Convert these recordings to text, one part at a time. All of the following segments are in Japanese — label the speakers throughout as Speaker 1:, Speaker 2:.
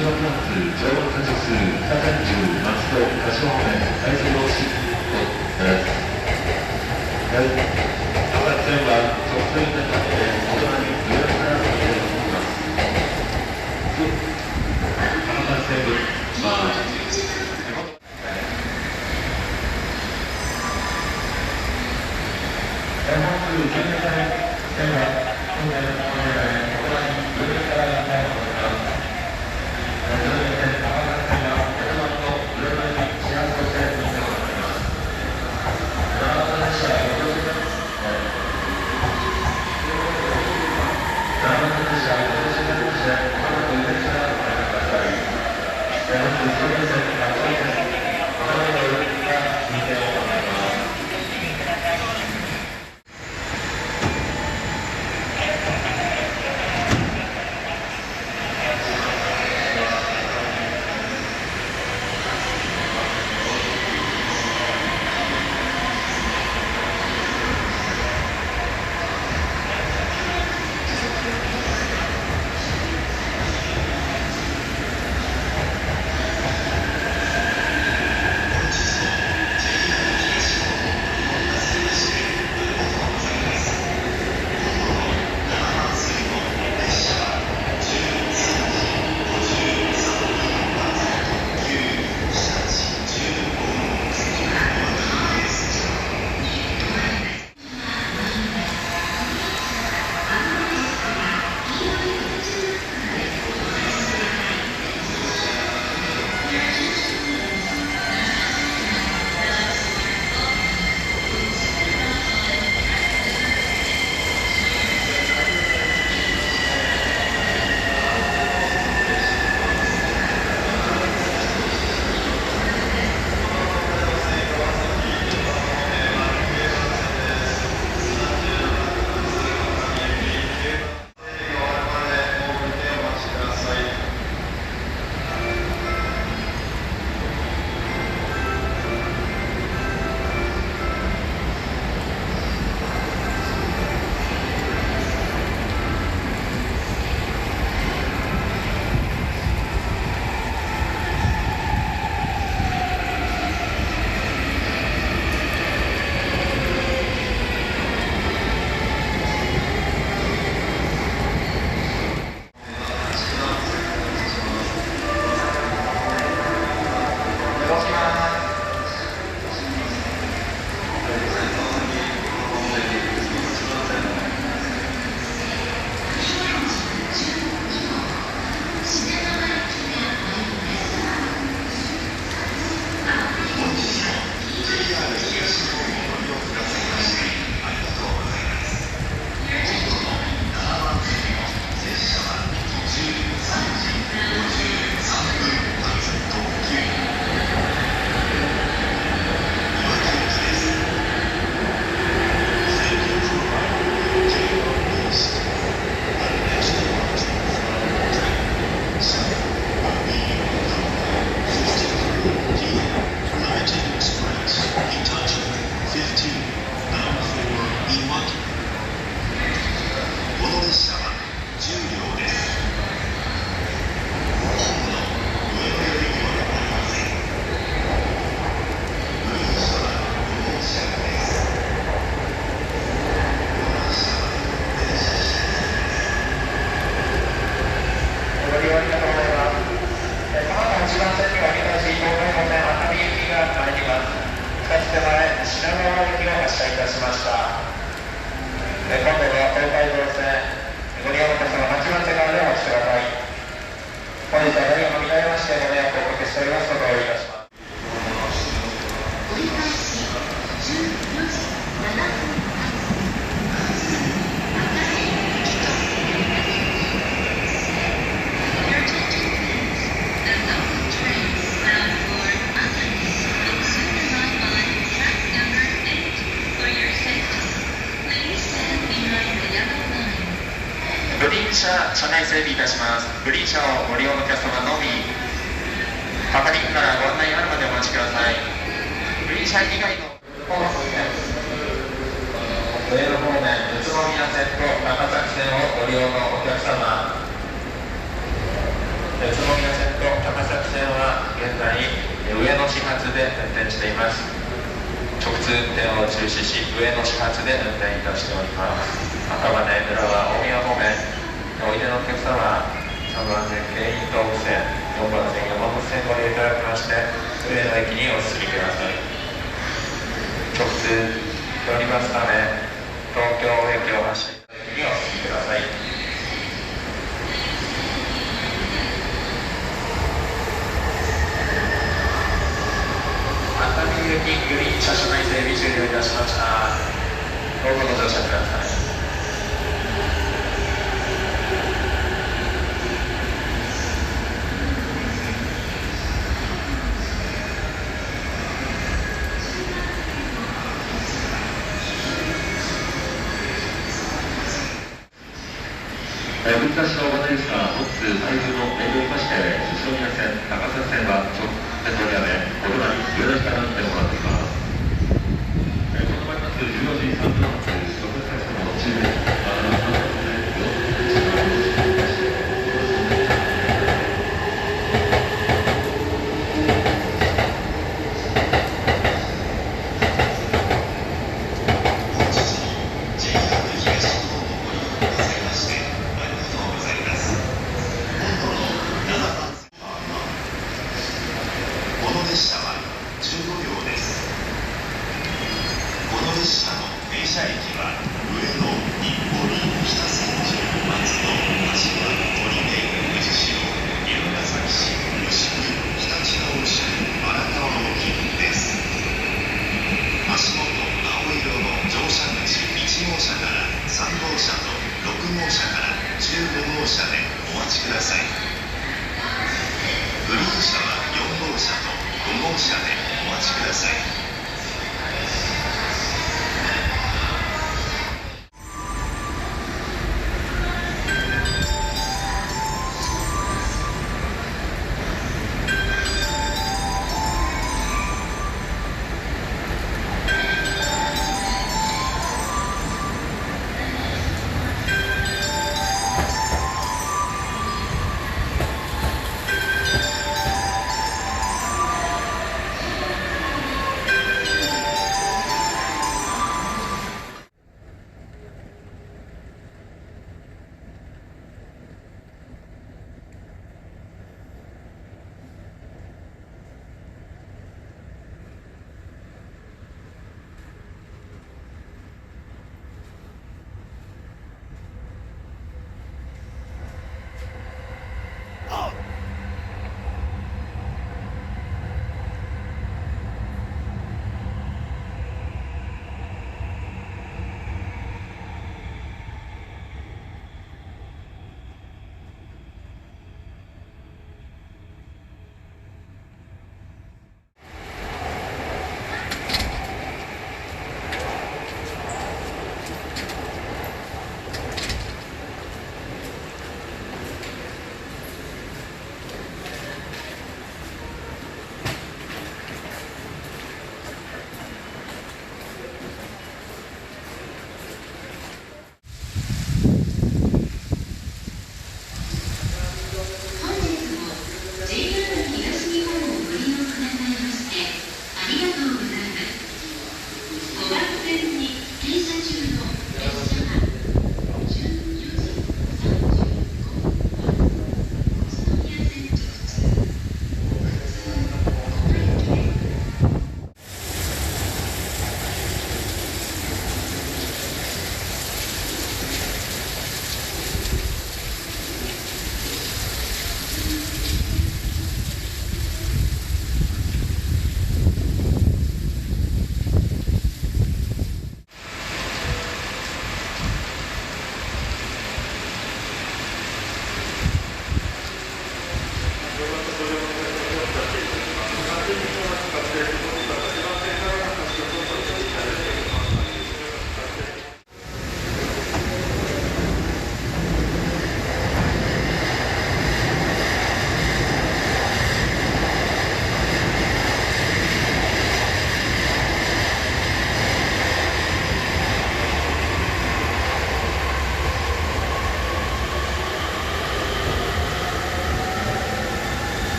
Speaker 1: 中和交通常用化所数130松戸柏方面快速用紙となります。はい。赤線は直線になって大人に予約から入れています。赤線部本数9年間線は本年の大人に予約から入れています。
Speaker 2: 車内整備いたします。グリーン車をご利用のお客様のみ、係員からご案内あるまでお待ちください。グリーン車以外の上野方面、宇都宮線と高崎線をご利用のお客様、宇都宮線と高崎線は現在上野始発で運転しています。直通運転を中止し、上野始発で運転いたしております。赤羽村は大宮方面おいでのお客様、3番線京浜東北線、4番線山手線ご利用いただきまして、上野駅にお進みください。直通乗りますため、東京駅を発車いただきにお進みください。熱海行きグリーン車車内整備終了いたしました。どうぞご乗車ください。
Speaker 1: 振り出しのお金ですが、本日台風の影響を受けまして、宇都宮線、高崎線は直線取りやめ、お隣、上田から運転を行っています。このまま14時3分発、特別列車の中部、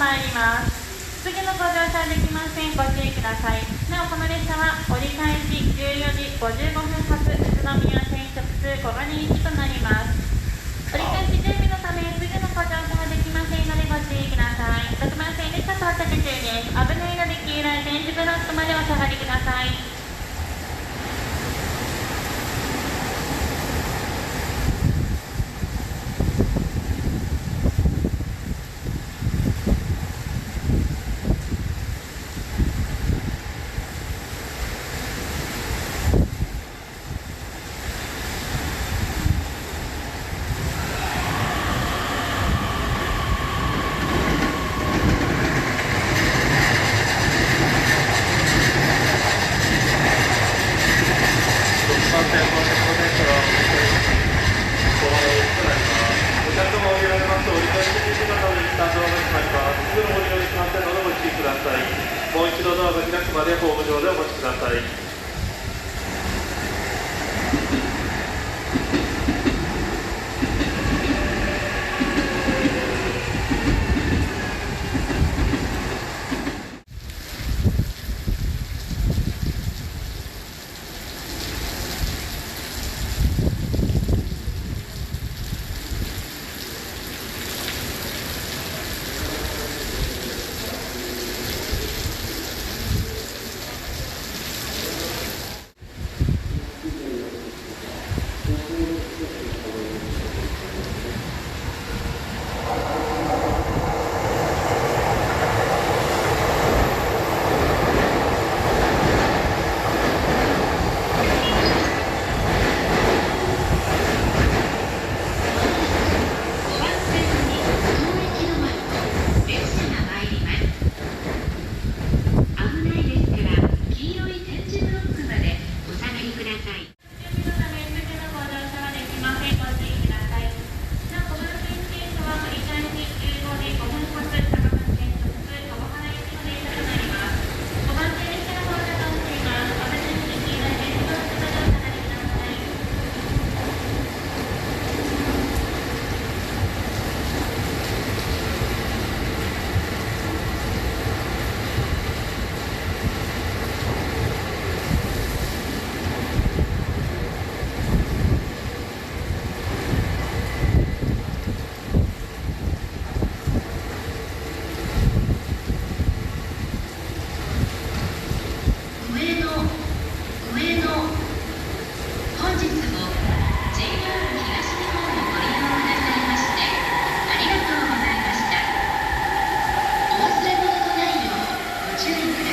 Speaker 3: 参ります。次のご乗車はできません。ご注意ください。なおこの列車は折り返し14時55分発宇都宮線直通小金井行きとなります。折り返し準備のため次のご乗車はできませんのでご注意ください。6番線列車到着中です。危ないので黄色い点字ブロックまでお下がりください。
Speaker 4: もう一度ドアが開くまでホーム上でお待ちください。
Speaker 5: ご注意ください。